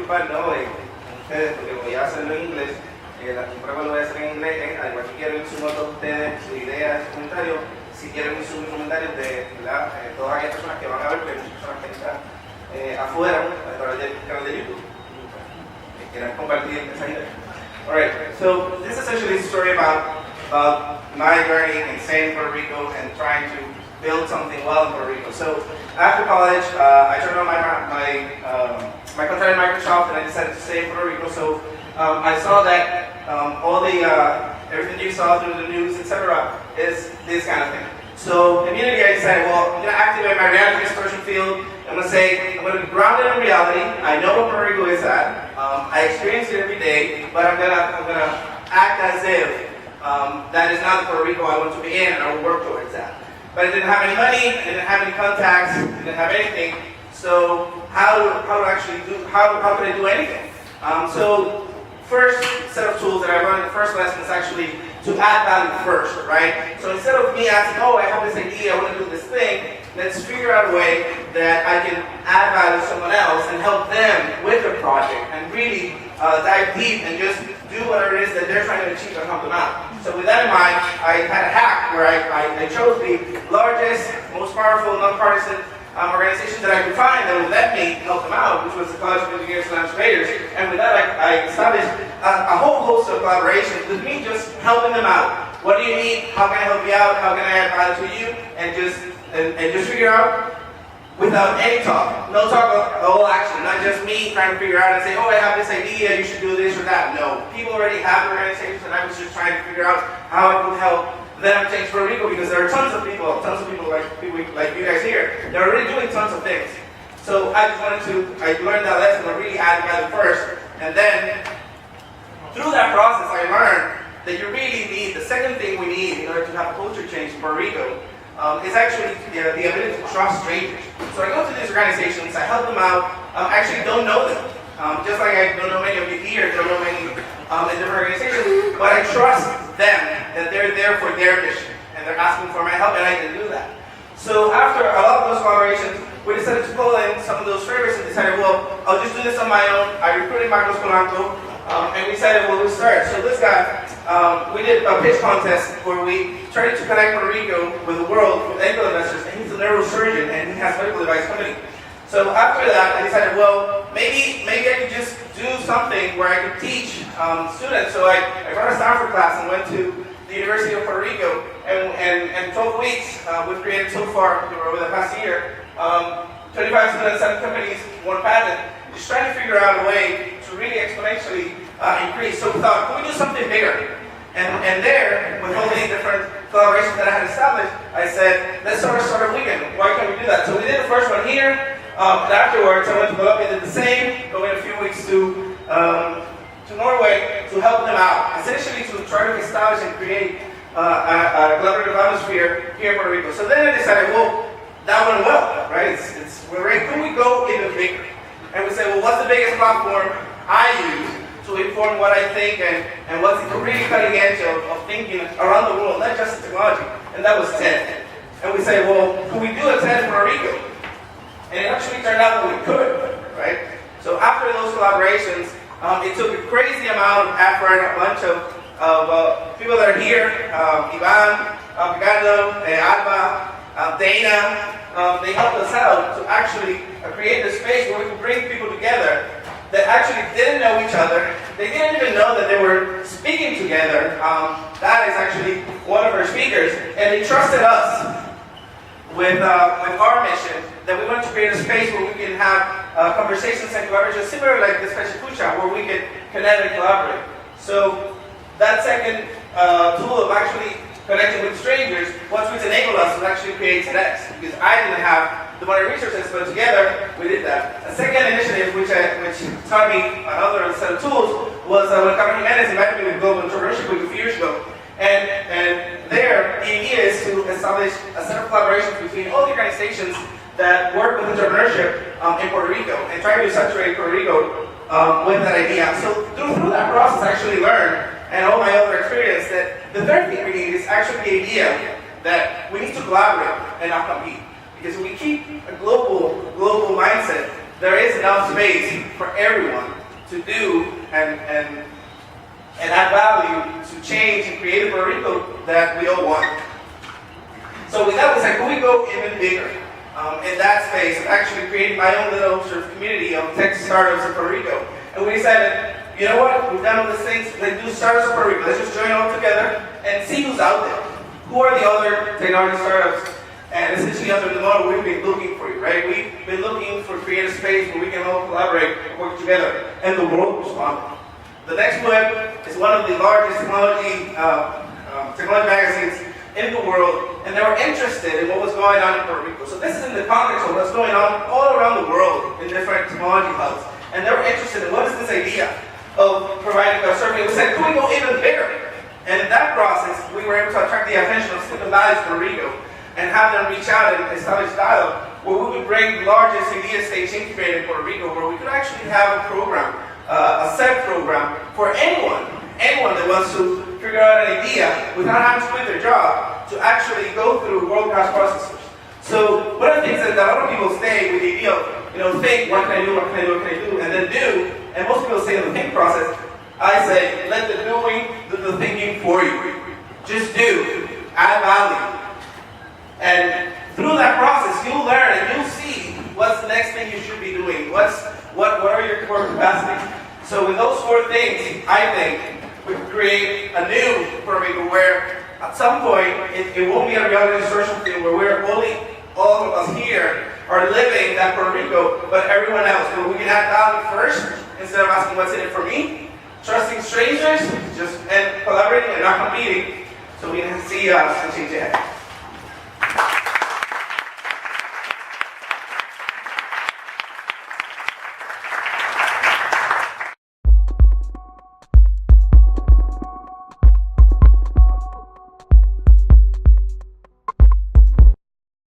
disculpar, ¿no? Ustedes, porque voy a hacerlo en inglés, la prueba lo voy a hacer en inglés, al igual que quiero insumir a todos ustedes sus ideas, sus comentarios, si quieren insumir comentarios de todas aquellas personas que van a ver, pero muchas personas que están afuera, a través del canal de YouTube, que quieran compartir esa idea. Alright, so this is essentially a story about my journey in staying in Puerto Rico and trying to build something well in Puerto Rico. So after college, I turned on my contract at Microsoft and I decided to stay in Puerto Rico. So I saw that all the everything you saw through the news, etc., is this kind of thing. So immediately I decided, well, I'm going to activate my reality distortion field. I'm going to say, I'm going to be grounded in reality. I know what Puerto Rico is at. I experience it every day, but I'm going to act as if that is not the Puerto Rico I want to be in, and I will work towards that. But I didn't have any money, I didn't have any contacts, I didn't have anything. So how could I do anything? So first set of tools that I learned in the first lesson is actually to add value first, right? So instead of me asking, oh, I have this idea, I want to do this thing, let's figure out a way that I can add value to someone else and help them with their project and really dive deep and just do whatever it is that they're trying to achieve and help them out. So with that in mind, I had a hack where I chose the largest, most powerful, nonpartisan organization that I could find that would let me help them out, which was the College of Engineers and Administrators. And with that, I established a whole host of collaborations with me just helping them out. What do you need? How can I help you out? How can I add value to you? And just figure out without any talk. No talk, all action. Not just me trying to figure out and say, oh, I have this idea, you should do this or that. No. People already have organizations and I was just trying to figure out how I could help them change Puerto Rico because there are tons of people like you guys here. They're already doing tons of things. So I learned that lesson of really adding value first. And then through that process, I learned that you really need, the second thing we need in order to have culture change in Puerto Rico is actually the ability to trust strangers. So I go to these organizations, I help them out, I actually don't know them. Just like I don't know many of you here, don't know many in different organizations, but I trust them that they're there for their mission and they're asking for my help and I can do that. So after a lot of those collaborations, we decided to pull in some of those favorites and decided, well, I'll just do this on my own. I recruited Marcos Polanco and we decided, well, we'll start. So this guy, we did a pitch contest where we tried to connect Puerto Rico with the world, with angel investors, and he's a neurosurgeon and he has a medical device company. So after that, I decided, well, maybe I could just do something where I could teach students. So I got a Stanford class and went to the University of Puerto Rico, and 12 weeks we've created so far over the past year, 25 students, 7 companies, 1 patent, just trying to figure out a way to really exponentially increase. So we thought, can we do something bigger? And there, with all these different collaborations that I had established, I said, let's start a weekend. Why can't we do that? So we did the first one here. And afterwards, I went to Colombia, did the same, going a few weeks to Norway to help them out, essentially to try to establish and create a collaborative atmosphere here in Puerto Rico. So then I decided, well, that went well, right? We're ready. Could we go even bigger? And we said, well, what's the biggest platform I use to inform what I think and what's the really cutting edge of thinking around the world, not just technology? And that was TED. And we said, well, could we do a TED in Puerto Rico? And it actually turned out that we could, right? So after those collaborations, it took a crazy amount of effort, a bunch of people that are here, Ivan, Ricardo, Alba, Dana, they helped us out to actually create the space where we could bring people together that actually didn't know each other. They didn't even know that they were speaking together. That is actually one of our speakers, and they trusted us with our mission, that we want to create a space where we can have conversations and collaborations similar like this Pecha Kucha, where we can connect and collaborate. So that second tool of actually connecting with strangers, what's enabled us to actually create TEDx, because I didn't have the money resources, but together we did that. A second initiative, which taught me another set of tools, was when Carmen Jimenez invited me to Global Entrepreneurship Week a few years ago. And there, the idea is to establish a set of collaborations between all the organizations that work with entrepreneurship in Puerto Rico and try to saturate Puerto Rico with that idea. So through that process, I actually learned, and all my other experience, that the third thing we need is actually the idea that we need to collaborate and not compete. Because if we keep a global mindset, there is enough space for everyone to do and add value to change and create a Puerto Rico that we all want. So with that, we said, can we go even bigger in that space of actually creating my own little sort of community of tech startups in Puerto Rico? And we decided, you know what, we've done all these things, let's do startups in Puerto Rico, let's just join all together and see who's out there. Who are the other technology startups? And essentially under the model, we've been looking for you, right? We've been looking for creative space where we can all collaborate and work together, and the world responded. The next web is one of the largest technology magazines in the world, and they were interested in what was going on in Puerto Rico. So this is in the context of what's going on all around the world in different technology hubs. And they were interested in what is this idea of providing a survey. We said, can we go even bigger? And in that process, we were able to attract the attention of Silicon Valley, Puerto Rico, and have them reach out and establish dialogue where we would bring the largest idea stage incubator in Puerto Rico, where we could actually have a program, a set program for anyone that wants to figure out an idea without having to quit their job to actually go through world-class processes. So one of the things that a lot of people stay with the idea of, think, what can I do, what can I do, what can I do, and then do, and most people say in the think process, I say, let the doing do the thinking for you. Just do, add value. And through that process, you'll learn and you'll see what's the next thing you should be doing. What are your core capacities? So with those four things, I think we could create a new Puerto Rico where at some point it won't be a reality social field where we're only all of us here are living that Puerto Rico, but everyone else. Where we can add value first instead of asking what's in it for me, trusting strangers, and collaborating and not competing, so we can see change ahead.